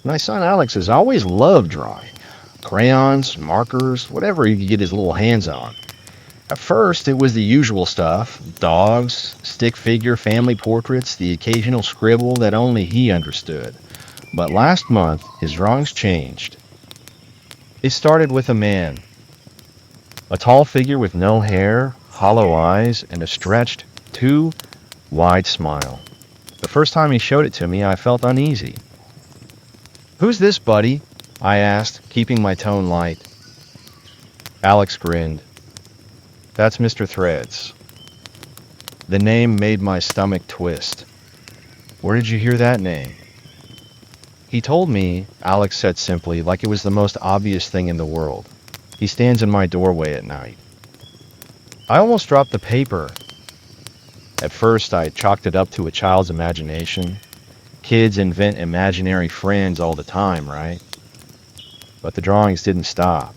My son Alex has always loved drawing. Crayons, markers, whatever he could get his little hands on. At first, it was the usual stuff: dogs, stick figure family portraits, the occasional scribble that only he understood. But last month, his drawings changed. It started with a man, a tall figure with no hair, hollow eyes, and a stretched, too wide smile. The first time he showed it to me, I felt uneasy. "Who's this, buddy?" I asked, keeping my tone light. Alex grinned. "That's Mr. Threads." The name made my stomach twist. "Where did you hear that name?" "He told me," Alex said simply, like it was the most obvious thing in the world. "He stands in my doorway at night." I almost dropped the paper. At first, I chalked it up to a child's imagination. Kids invent imaginary friends all the time, right? But the drawings didn't stop.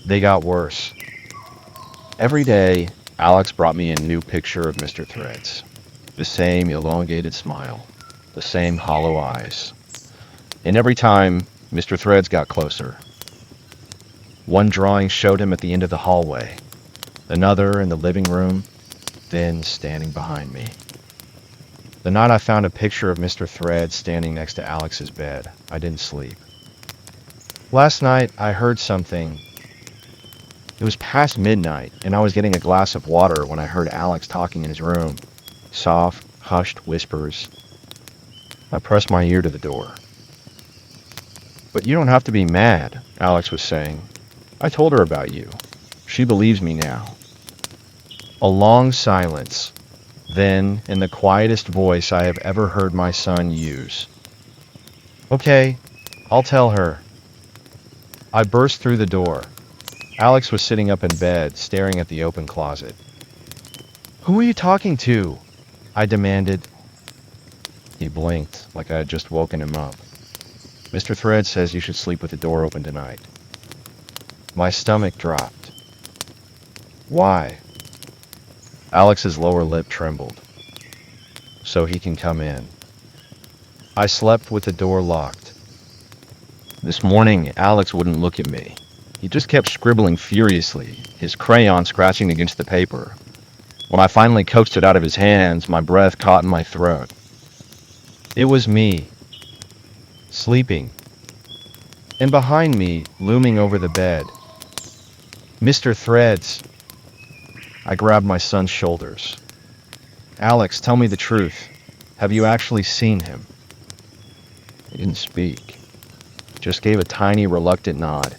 They got worse. Every day, Alex brought me a new picture of Mr. Threads. The same elongated smile, the same hollow eyes. And every time, Mr. Threads got closer. One drawing showed him at the end of the hallway, another in the living room, then standing behind me. The night I found a picture of Mr. Threads standing next to Alex's bed, I didn't sleep. Last night, I heard something. It was past midnight, and I was getting a glass of water when I heard Alex talking in his room. Soft, hushed whispers. I pressed my ear to the door. "But you don't have to be mad," Alex was saying. "I told her about you. She believes me now." A long silence. Then, in the quietest voice I have ever heard my son use, "Okay, I'll tell her." I burst through the door. Alex was sitting up in bed, staring at the open closet. "Who are you talking to?" I demanded. He blinked, like I had just woken him up. "Mr. Thread says you should sleep with the door open tonight." My stomach dropped. "Why?" Alex's lower lip trembled. "So he can come in." I slept with the door locked. This morning, Alex wouldn't look at me. He just kept scribbling furiously, his crayon scratching against the paper. When I finally coaxed it out of his hands, my breath caught in my throat. It was me, sleeping. And behind me, looming over the bed, Mr. Threads. I grabbed my son's shoulders. "Alex, tell me the truth. Have you actually seen him?" He didn't speak, just gave a tiny, reluctant nod.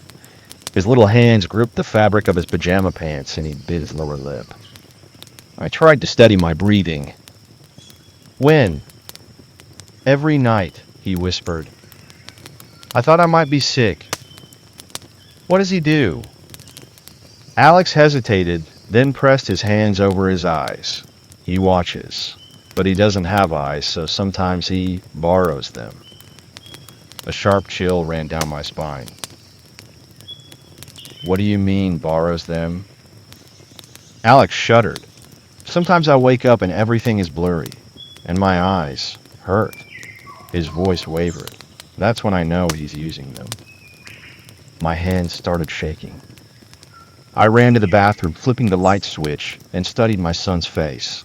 His little hands gripped the fabric of his pajama pants, and he bit his lower lip. I tried to steady my breathing. "When?" "Every night," he whispered. "I thought I might be sick." "What does he do?" Alex hesitated, then pressed his hands over his eyes. "He watches, but he doesn't have eyes, so sometimes he borrows them." A sharp chill ran down my spine. "What do you mean, borrows them?" Alex shuddered. "Sometimes I wake up and everything is blurry, and my eyes hurt." His voice wavered. "That's when I know he's using them." My hands started shaking. I ran to the bathroom, flipping the light switch, and studied my son's face.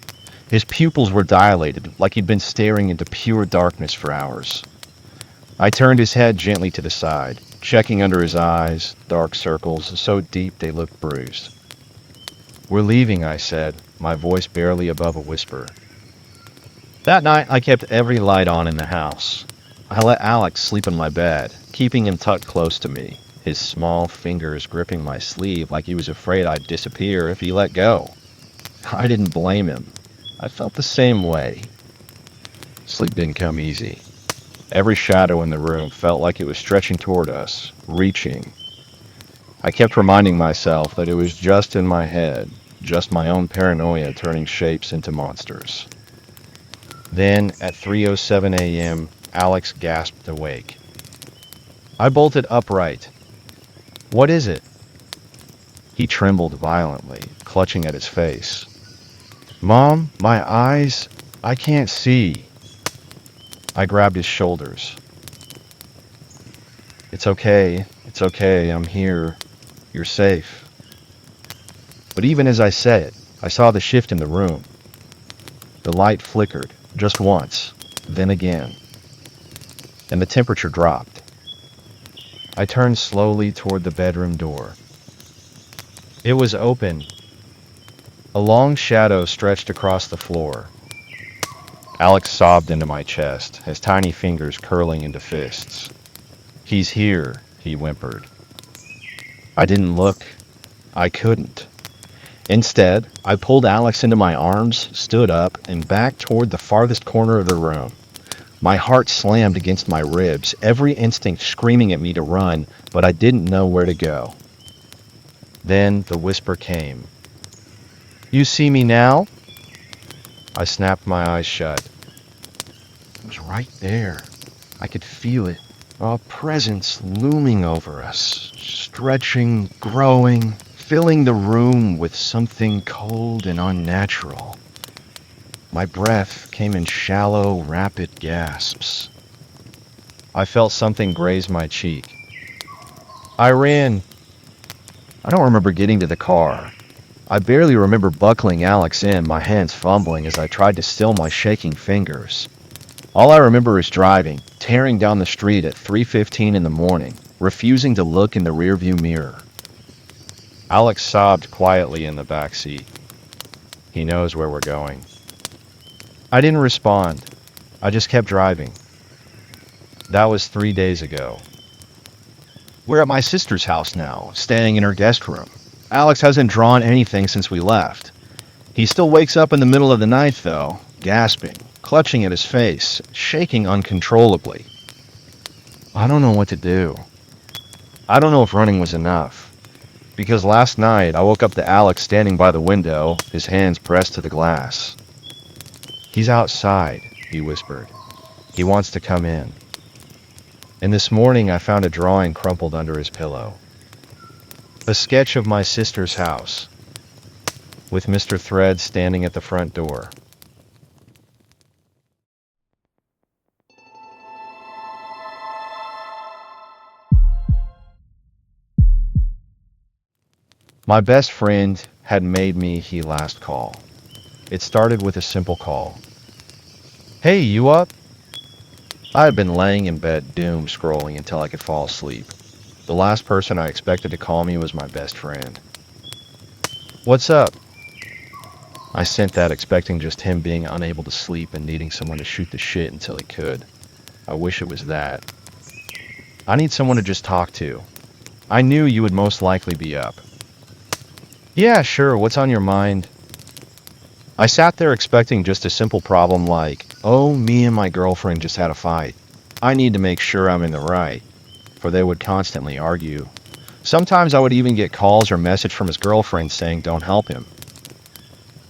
His pupils were dilated, like he'd been staring into pure darkness for hours. I turned his head gently to the side, checking under his eyes, dark circles so deep they looked bruised. "We're leaving," I said, my voice barely above a whisper. That night, I kept every light on in the house. I let Alex sleep in my bed, keeping him tucked close to me, his small fingers gripping my sleeve like he was afraid I'd disappear if he let go. I didn't blame him. I felt the same way. Sleep didn't come easy. Every shadow in the room felt like it was stretching toward us, reaching. I kept reminding myself that it was just in my head, just my own paranoia turning shapes into monsters. Then, at 3:07 a.m., Alex gasped awake. I bolted upright. "What is it?" He trembled violently, clutching at his face. "Mom, my eyes, I can't see." I grabbed his shoulders. It's okay. It's okay. I'm here. You're safe. But even as I said it, I saw the shift in the room. The light flickered, just once, then again, and the temperature dropped. I turned slowly toward the bedroom door. It was open. A long shadow stretched across the floor. Alex sobbed into my chest, his tiny fingers curling into fists. He's here, he whimpered. I didn't look. I couldn't. Instead, I pulled Alex into my arms, stood up, and backed toward the farthest corner of the room. My heart slammed against my ribs, every instinct screaming at me to run, but I didn't know where to go. Then the whisper came. You see me now? I snapped my eyes shut. It was right there. I could feel it. A presence looming over us, stretching, growing, filling the room with something cold and unnatural. My breath came in shallow, rapid gasps. I felt something graze my cheek. I ran. I don't remember getting to the car. I barely remember buckling Alex in, my hands fumbling as I tried to still my shaking fingers. All I remember is driving, tearing down the street at 3:15 in the morning, refusing to look in the rearview mirror. Alex sobbed quietly in the back seat. He knows where we're going. I didn't respond. I just kept driving. That was 3 days ago. We're at my sister's house now, staying in her guest room. Alex hasn't drawn anything since we left. He still wakes up in the middle of the night, though, gasping, clutching at his face, shaking uncontrollably. I don't know what to do. I don't know if running was enough. Because last night I woke up to Alex standing by the window, his hands pressed to the glass. He's outside, he whispered. He wants to come in. And this morning I found a drawing crumpled under his pillow. A sketch of my sister's house, with Mr. Thread standing at the front door. My best friend had made me he last call. It started with a simple call. Hey, you up? I had been laying in bed doom scrolling until I could fall asleep. The last person I expected to call me was my best friend. What's up? I sent that expecting just him being unable to sleep and needing someone to shoot the shit until he could. I wish it was that. I need someone to just talk to. I knew you would most likely be up. Yeah, sure, what's on your mind? I sat there expecting just a simple problem like, oh, me and my girlfriend just had a fight. I need to make sure I'm in the right. For they would constantly argue. Sometimes I would even get calls or message from his girlfriend saying don't help him.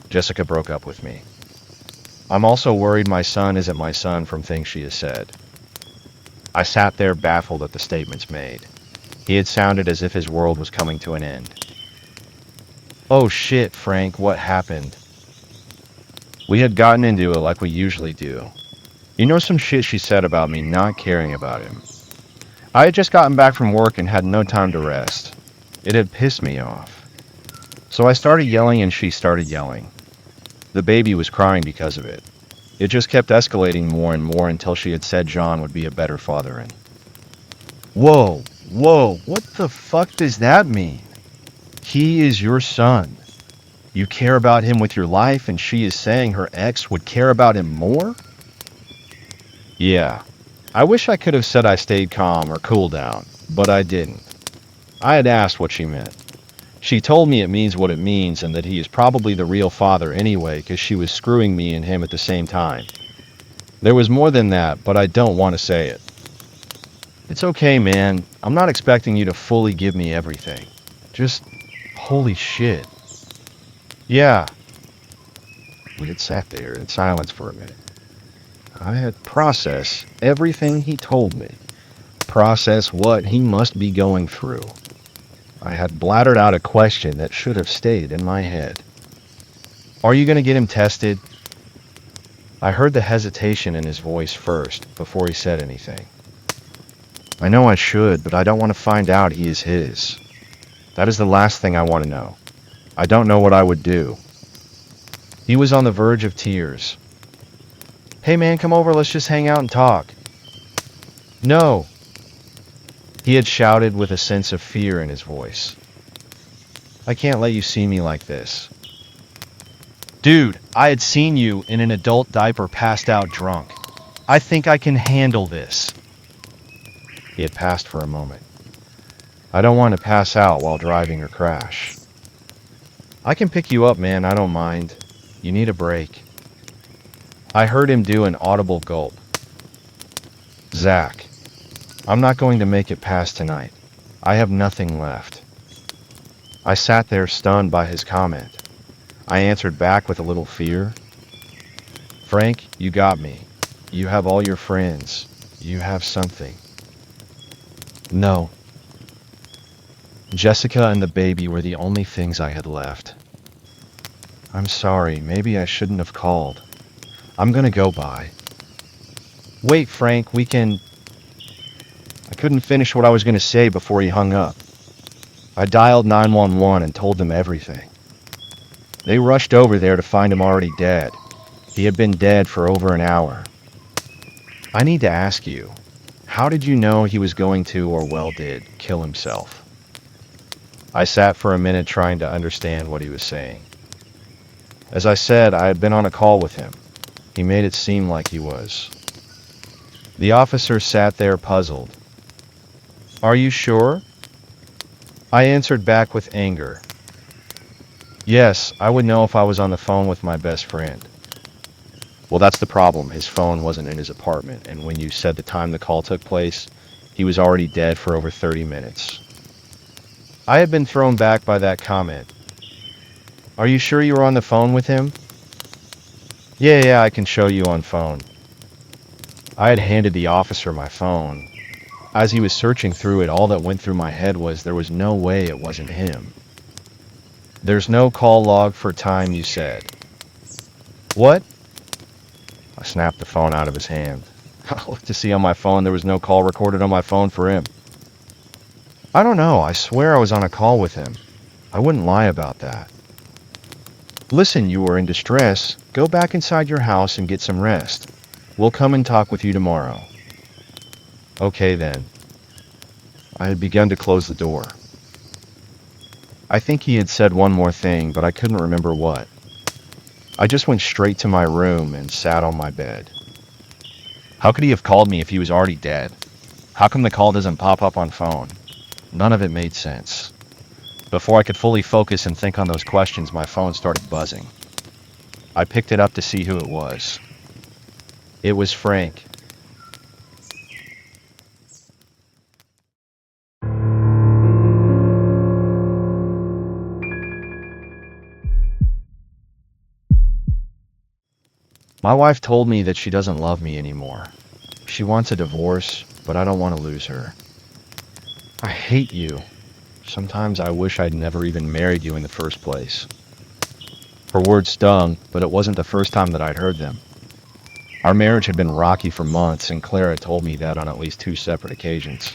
Jessica broke up with me. I'm also worried my son isn't my son from things she has said. I sat there baffled at the statements made. He had sounded as if his world was coming to an end. Oh shit, Frank, what happened? We had gotten into it like we usually do. You know some shit she said about me not caring about him. I had just gotten back from work and had no time to rest. It had pissed me off. So I started yelling and she started yelling. The baby was crying because of it. It just kept escalating more and more until she had said John would be a better father and... Whoa, what the fuck does that mean? He is your son. You care about him with your life and she is saying her ex would care about him more? Yeah. I wish I could have said I stayed calm or cooled down, but I didn't. I had asked what she meant. She told me it means what it means and that he is probably the real father anyway because she was screwing me and him at the same time. There was more than that, but I don't want to say it. It's okay, man. I'm not expecting you to fully give me everything. Just, holy shit. Yeah. We had sat there in silence for a minute. I had processed everything he told me. Process what he must be going through. I had blattered out a question that should have stayed in my head. Are you going to get him tested? I heard the hesitation in his voice first, before he said anything. I know I should, but I don't want to find out he is his. That is the last thing I want to know. I don't know what I would do. He was on the verge of tears. Hey man, come over, let's just hang out and talk. No, he had shouted with a sense of fear in his voice. I can't let you see me like this. Dude, I had seen you in an adult diaper passed out drunk. I think I can handle this. He had passed for a moment. I don't want to pass out while driving or crash. I can pick you up, man, I don't mind. You need a break. I heard him do an audible gulp. Zach, I'm not going to make it past tonight. I have nothing left. I sat there stunned by his comment. I answered back with a little fear. Frank, you got me. You have all your friends. You have something. No. Jessica and the baby were the only things I had left. I'm sorry, maybe I shouldn't have called. I'm gonna go by. Wait, Frank, we can... I couldn't finish what I was gonna say before he hung up. I dialed 911 and told them everything. They rushed over there to find him already dead. He had been dead for over an hour. I need to ask you, how did you know he was going to, or well did, kill himself? I sat for a minute trying to understand what he was saying. As I said, I had been on a call with him. He made it seem like he was. The officer sat there puzzled. Are you sure? I answered back with anger. Yes, I would know if I was on the phone with my best friend. Well, that's the problem. His phone wasn't in his apartment, and when you said the time the call took place, he was already dead for over 30 minutes. I had been thrown back by that comment. Are you sure you were on the phone with him? Yeah, I can show you on phone. I had handed the officer my phone. As he was searching through it, all that went through my head was there was no way it wasn't him. There's no call log for time, you said. What? I snapped the phone out of his hand. I looked to see on my phone there was no call recorded on my phone for him. I don't know, I swear I was on a call with him. I wouldn't lie about that. Listen, you are in distress. Go back inside your house and get some rest. We'll come and talk with you tomorrow. Okay then. I had begun to close the door. I think he had said one more thing, but I couldn't remember what. I just went straight to my room and sat on my bed. How could he have called me if he was already dead? How come the call doesn't pop up on phone? None of it made sense. Before I could fully focus and think on those questions, my phone started buzzing. I picked it up to see who it was. It was Frank. My wife told me that she doesn't love me anymore. She wants a divorce, but I don't want to lose her. I hate you. Sometimes I wish I'd never even married you in the first place. Her words stung, but it wasn't the first time that I'd heard them. Our marriage had been rocky for months, and Clara told me that on at least 2 separate occasions.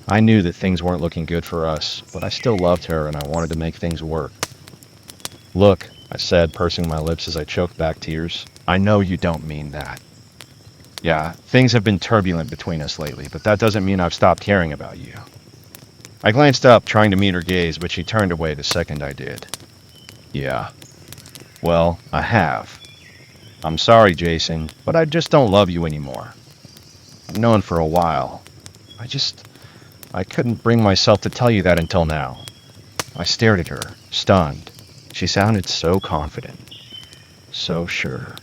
I knew that things weren't looking good for us, but I still loved her and I wanted to make things work. Look, I said, pursing my lips as I choked back tears. I know you don't mean that. Yeah, things have been turbulent between us lately, but that doesn't mean I've stopped caring about you. I glanced up, trying to meet her gaze, but she turned away the second I did. Yeah. Well, I have. I'm sorry, Jason, but I just don't love you anymore. I've known for a while. I couldn't bring myself to tell you that until now. I stared at her, stunned. She sounded so confident. So sure.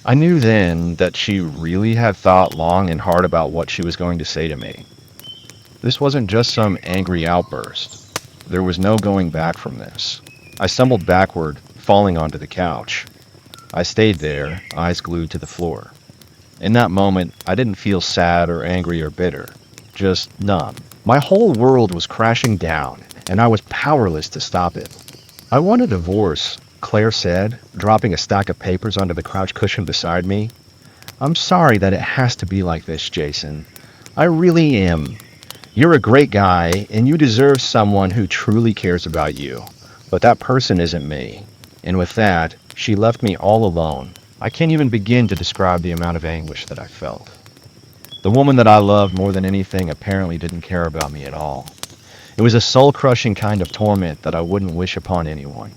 I knew then that she really had thought long and hard about what she was going to say to me. This wasn't just some angry outburst. There was no going back from this. I stumbled backward, falling onto the couch. I stayed there, eyes glued to the floor. In that moment, I didn't feel sad or angry or bitter, just numb. My whole world was crashing down, and I was powerless to stop it. I want a divorce, Claire said, dropping a stack of papers onto the couch cushion beside me. I'm sorry that it has to be like this, Jason. I really am. You're a great guy, and you deserve someone who truly cares about you. But that person isn't me. And with that, she left me all alone. I can't even begin to describe the amount of anguish that I felt. The woman that I loved more than anything apparently didn't care about me at all. It was a soul crushing kind of torment that I wouldn't wish upon anyone.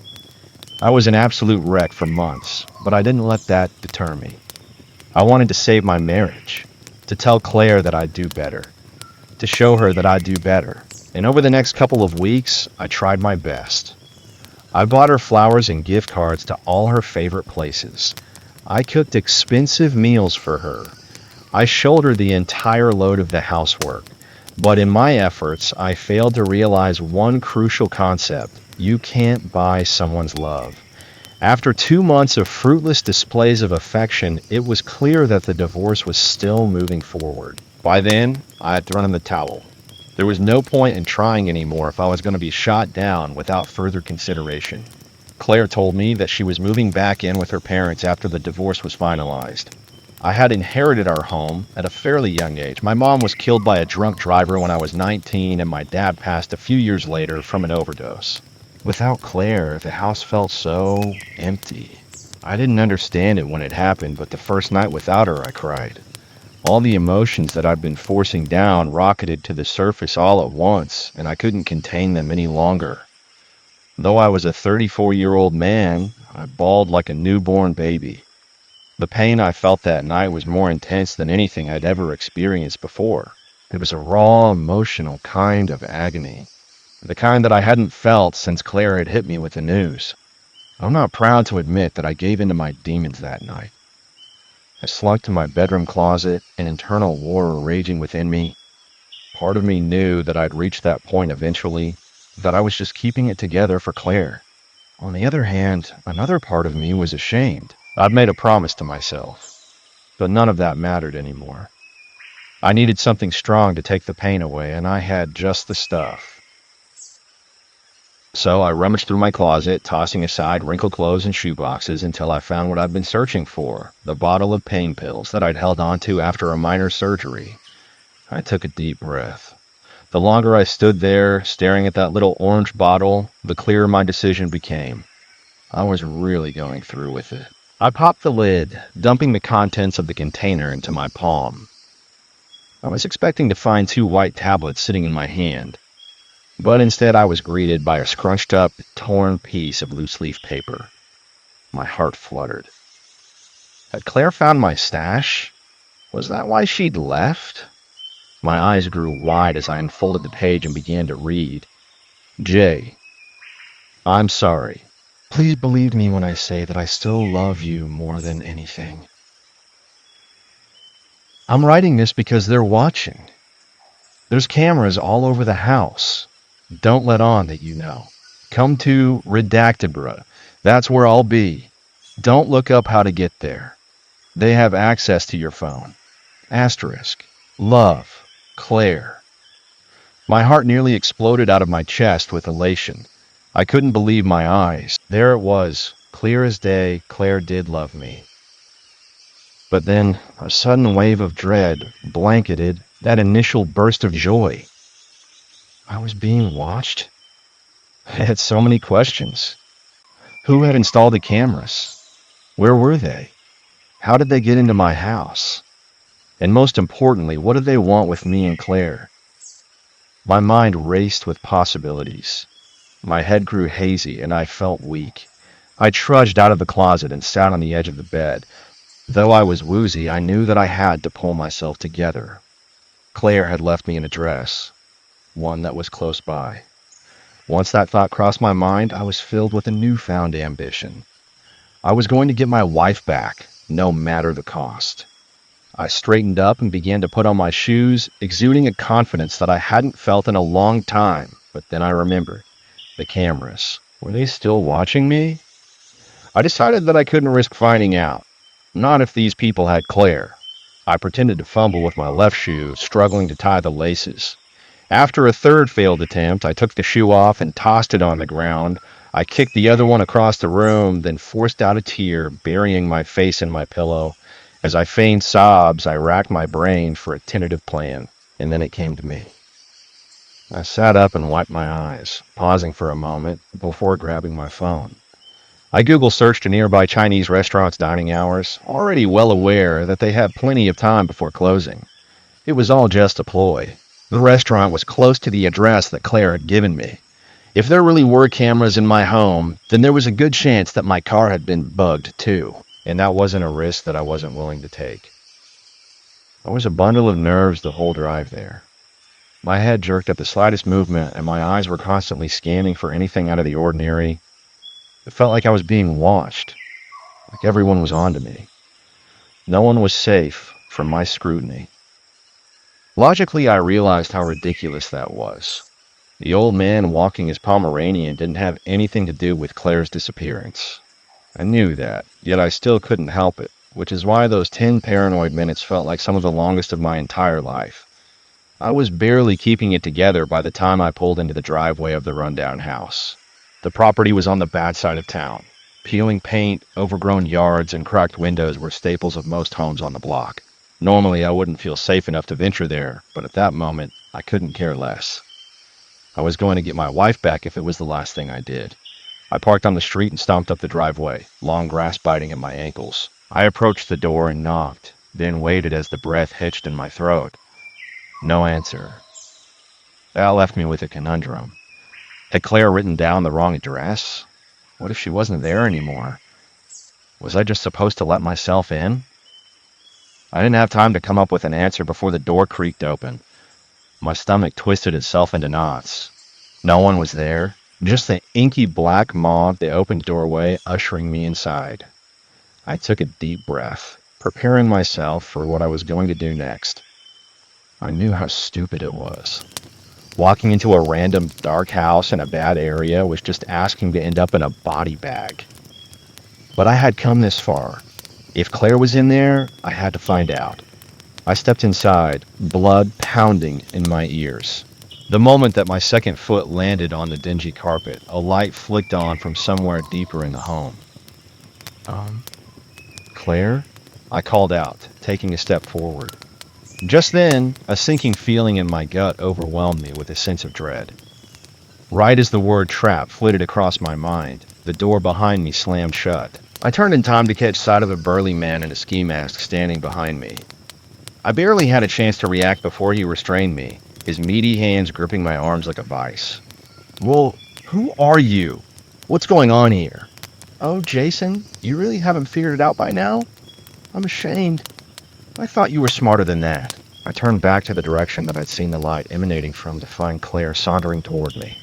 I was an absolute wreck for months, but I didn't let that deter me. I wanted to save my marriage, to tell Claire that I'd do better, to show her that I'd do better. And over the next couple of weeks, I tried my best. I bought her flowers and gift cards to all her favorite places. I cooked expensive meals for her. I shouldered the entire load of the housework. But in my efforts, I failed to realize one crucial concept. You can't buy someone's love. After 2 months of fruitless displays of affection, it was clear that the divorce was still moving forward. By then, I had thrown in the towel. There was no point in trying anymore if I was going to be shot down without further consideration. Claire told me that she was moving back in with her parents after the divorce was finalized. I had inherited our home at a fairly young age. My mom was killed by a drunk driver when I was 19, and my dad passed a few years later from an overdose. Without Claire, the house felt so empty. I didn't understand it when it happened, but the first night without her, I cried. All the emotions that I'd been forcing down rocketed to the surface all at once, and I couldn't contain them any longer. Though I was a 34-year-old man, I bawled like a newborn baby. The pain I felt that night was more intense than anything I'd ever experienced before. It was a raw, emotional kind of agony. The kind that I hadn't felt since Claire had hit me with the news. I'm not proud to admit that I gave in to my demons that night. I slunk to my bedroom closet, an internal war raging within me. Part of me knew that I'd reach that point eventually, that I was just keeping it together for Claire. On the other hand, another part of me was ashamed. I'd made a promise to myself, but none of that mattered anymore. I needed something strong to take the pain away, and I had just the stuff. So I rummaged through my closet, tossing aside wrinkled clothes and shoeboxes until I found what I'd been searching for, the bottle of pain pills that I'd held onto after a minor surgery. I took a deep breath. The longer I stood there, staring at that little orange bottle, the clearer my decision became. I was really going through with it. I popped the lid, dumping the contents of the container into my palm. I was expecting to find 2 white tablets sitting in my hand, but instead I was greeted by a scrunched up, torn piece of loose-leaf paper. My heart fluttered. Had Claire found my stash? Was that why she'd left? My eyes grew wide as I unfolded the page and began to read. Jay, I'm sorry. Please believe me when I say that I still love you more than anything. I'm writing this because they're watching. There's cameras all over the house. Don't let on that you know. Come to Redactibra. That's where I'll be. Don't look up how to get there. They have access to your phone. Asterisk. Love. Claire. My heart nearly exploded out of my chest with elation. I couldn't believe my eyes. There it was, clear as day. Claire did love me. But then a sudden wave of dread blanketed that initial burst of joy. I was being watched? I had so many questions. Who had installed the cameras? Where were they? How did they get into my house? And most importantly, what did they want with me and Claire? My mind raced with possibilities. My head grew hazy and I felt weak. I trudged out of the closet and sat on the edge of the bed. Though I was woozy, I knew that I had to pull myself together. Claire had left me an address, one that was close by. Once that thought crossed my mind, I was filled with a newfound ambition. I was going to get my wife back, no matter the cost. I straightened up and began to put on my shoes, exuding a confidence that I hadn't felt in a long time. But then I remembered. The cameras. Were they still watching me? I decided that I couldn't risk finding out. Not if these people had Claire. I pretended to fumble with my left shoe, struggling to tie the laces. After a third failed attempt, I took the shoe off and tossed it on the ground. I kicked the other one across the room, then forced out a tear, burying my face in my pillow. As I feigned sobs, I racked my brain for a tentative plan. And then it came to me. I sat up and wiped my eyes, pausing for a moment before grabbing my phone. I Google searched a nearby Chinese restaurant's dining hours, already well aware that they had plenty of time before closing. It was all just a ploy. The restaurant was close to the address that Claire had given me. If there really were cameras in my home, then there was a good chance that my car had been bugged too, and that wasn't a risk that I wasn't willing to take. I was a bundle of nerves the whole drive there. My head jerked at the slightest movement, and my eyes were constantly scanning for anything out of the ordinary. It felt like I was being watched, like everyone was onto me. No one was safe from my scrutiny. Logically, I realized how ridiculous that was. The old man walking his Pomeranian didn't have anything to do with Claire's disappearance. I knew that, yet I still couldn't help it, which is why those 10 paranoid minutes felt like some of the longest of my entire life. I was barely keeping it together by the time I pulled into the driveway of the rundown house. The property was on the bad side of town. Peeling paint, overgrown yards, and cracked windows were staples of most homes on the block. Normally, I wouldn't feel safe enough to venture there, but at that moment, I couldn't care less. I was going to get my wife back if it was the last thing I did. I parked on the street and stomped up the driveway, long grass biting at my ankles. I approached the door and knocked, then waited as the breath hitched in my throat. No answer. That left me with a conundrum. Had Claire written down the wrong address? What if she wasn't there anymore? Was I just supposed to let myself in? I didn't have time to come up with an answer before the door creaked open. My stomach twisted itself into knots. No one was there, just the inky black maw of the opened doorway ushering me inside. I took a deep breath, preparing myself for what I was going to do next. I knew how stupid it was. Walking into a random dark house in a bad area was just asking to end up in a body bag. But I had come this far. If Claire was in there, I had to find out. I stepped inside, blood pounding in my ears. The moment that my second foot landed on the dingy carpet, a light flicked on from somewhere deeper in the home. Claire? I called out, taking a step forward. Just then, a sinking feeling in my gut overwhelmed me with a sense of dread. Right as the word trap flitted across my mind, the door behind me slammed shut. I turned in time to catch sight of a burly man in a ski mask standing behind me. I barely had a chance to react before he restrained me, his meaty hands gripping my arms like a vice. Well, who are you? What's going on here? Oh, Jason, you really haven't figured it out by now? I'm ashamed. I thought you were smarter than that. I turned back to the direction that I'd seen the light emanating from to find Claire sauntering toward me.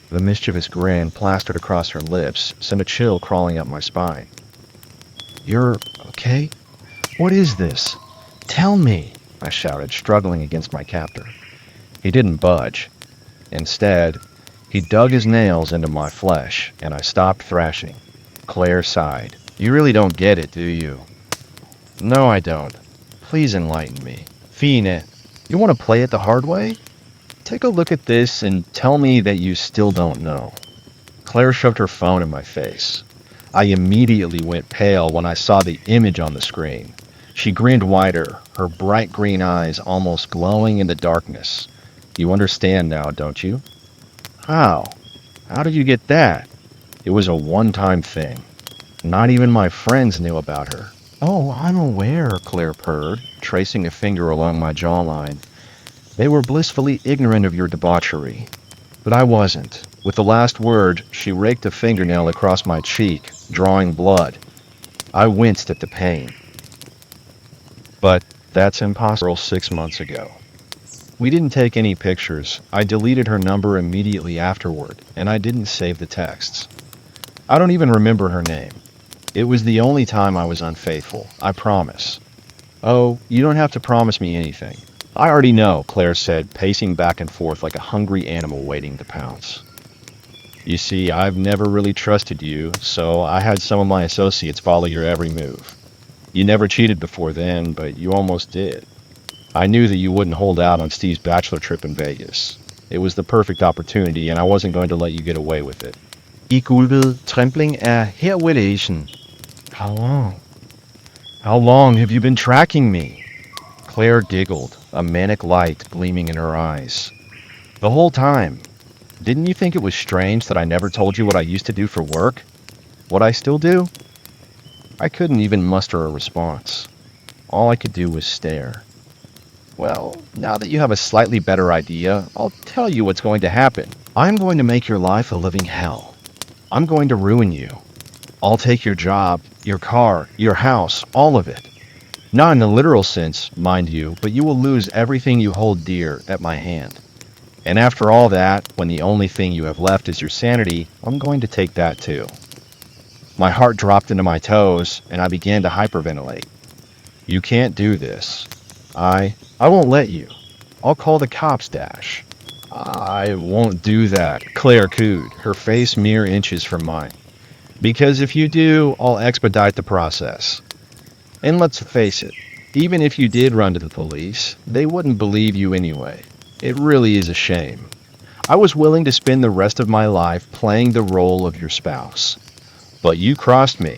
The mischievous grin plastered across her lips sent a chill crawling up my spine. You're okay? What is this? Tell me, I shouted, struggling against my captor. He didn't budge. Instead, he dug his nails into my flesh, and I stopped thrashing. Claire sighed. You really don't get it, do you? No, I don't. Please enlighten me. Fine, you want to play it the hard way? Take a look at this and tell me that you still don't know. Claire shoved her phone in my face. I immediately went pale when I saw the image on the screen. She grinned wider, her bright green eyes almost glowing in the darkness. You understand now, don't you? How? How did you get that? It was a one-time thing. Not even my friends knew about her. Oh, I'm aware, Claire purred, tracing a finger along my jawline. They were blissfully ignorant of your debauchery. But I wasn't. With the last word, she raked a fingernail across my cheek, drawing blood. I winced at the pain. But that's impossible 6 months ago. We didn't take any pictures. I deleted her number immediately afterward, and I didn't save the texts. I don't even remember her name. It was the only time I was unfaithful, I promise. Oh, you don't have to promise me anything. I already know, Claire said, pacing back and forth like a hungry animal waiting to pounce. You see, I've never really trusted you, so I had some of my associates follow your every move. You never cheated before then, but you almost did. I knew that you wouldn't hold out on Steve's bachelor trip in Vegas. It was the perfect opportunity, and I wasn't going to let you get away with it. I gulpede. Trembling her ved lægen. How long? How long have you been tracking me? Claire giggled. a manic light gleaming in her eyes. The whole time, didn't you think it was strange that I never told you what I used to do for work? What I still do? I couldn't even muster a response. All I could do was stare. Well, now that you have a slightly better idea, I'll tell you what's going to happen. I'm going to make your life a living hell. I'm going to ruin you. I'll take your job, your car, your house, all of it. Not in a literal sense, mind you, but you will lose everything you hold dear at my hand. And after all that, when the only thing you have left is your sanity, I'm going to take that too. My heart dropped into my toes, and I began to hyperventilate. You can't do this. I won't let you. I'll call the cops, Dash. I won't do that, Claire cooed, her face mere inches from mine. Because if you do, I'll expedite the process. And let's face it, even if you did run to the police, they wouldn't believe you anyway. It really is a shame. I was willing to spend the rest of my life playing the role of your spouse. But you crossed me,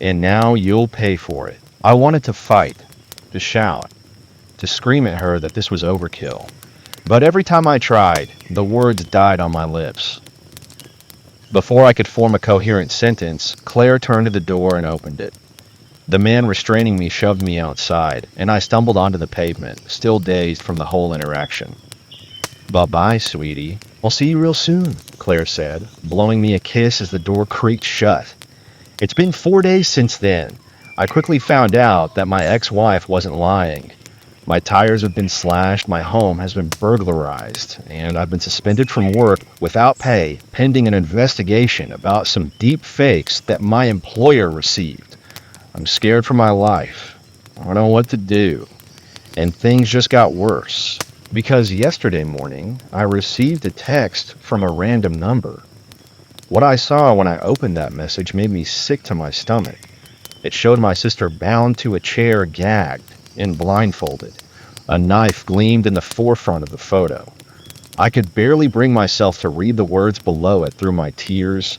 and now you'll pay for it. I wanted to fight, to shout, to scream at her that this was overkill. But every time I tried, the words died on my lips. Before I could form a coherent sentence, Claire turned to the door and opened it. The man restraining me shoved me outside, and I stumbled onto the pavement, still dazed from the whole interaction. Bye-bye, sweetie. I'll see you real soon, Claire said, blowing me a kiss as the door creaked shut. It's been 4 days since then. I quickly found out that my ex-wife wasn't lying. My tires have been slashed, my home has been burglarized, and I've been suspended from work without pay pending an investigation about some deep fakes that my employer received. I'm scared for my life. I don't know what to do. And things just got worse. Because yesterday morning, I received a text from a random number. What I saw when I opened that message made me sick to my stomach. It showed my sister bound to a chair, gagged and blindfolded. A knife gleamed in the forefront of the photo. I could barely bring myself to read the words below it through my tears,